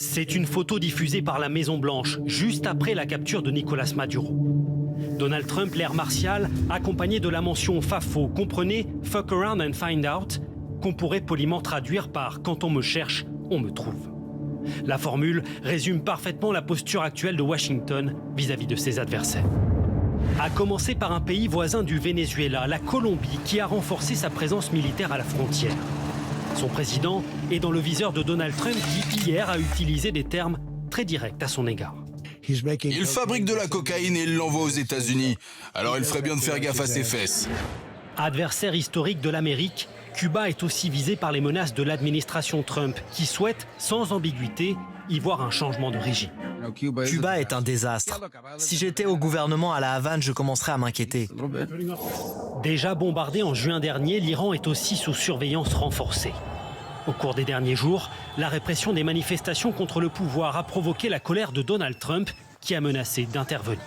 C'est une photo diffusée par la Maison-Blanche, juste après la capture de Nicolás Maduro. Donald Trump, l'air martial, accompagné de la mention FAFO, comprenez « Fuck around and find out », qu'on pourrait poliment traduire par « Quand on me cherche, on me trouve ». La formule résume parfaitement la posture actuelle de Washington vis-à-vis de ses adversaires. À commencer par un pays voisin du Venezuela, la Colombie, qui a renforcé sa présence militaire à la frontière. Son président est dans le viseur de Donald Trump qui, hier, a utilisé des termes très directs à son égard. Il fabrique de la cocaïne et il l'envoie aux États-Unis. Alors il ferait bien de faire gaffe à ses fesses. Adversaire historique de l'Amérique, Cuba est aussi visé par les menaces de l'administration Trump, qui souhaite, sans ambiguïté, y voir un changement de régime. Cuba est un désastre. Si j'étais au gouvernement à La Havane, je commencerais à m'inquiéter. Déjà bombardé en juin dernier, l'Iran est aussi sous surveillance renforcée. Au cours des derniers jours, la répression des manifestations contre le pouvoir a provoqué la colère de Donald Trump, qui a menacé d'intervenir.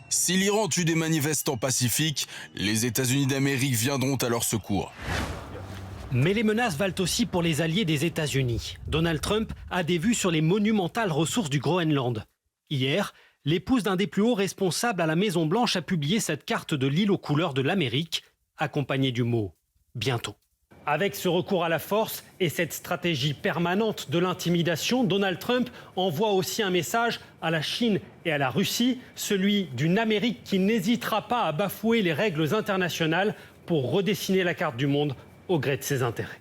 Si l'Iran tue des manifestants pacifiques, les États-Unis d'Amérique viendront à leur secours. Mais les menaces valent aussi pour les alliés des États-Unis. Donald Trump a des vues sur les monumentales ressources du Groenland. Hier, l'épouse d'un des plus hauts responsables à la Maison-Blanche a publié cette carte de l'île aux couleurs de l'Amérique, accompagnée du mot « bientôt ». Avec ce recours à la force et cette stratégie permanente de l'intimidation, Donald Trump envoie aussi un message à la Chine et à la Russie, celui d'une Amérique qui n'hésitera pas à bafouer les règles internationales pour redessiner la carte du monde au gré de ses intérêts.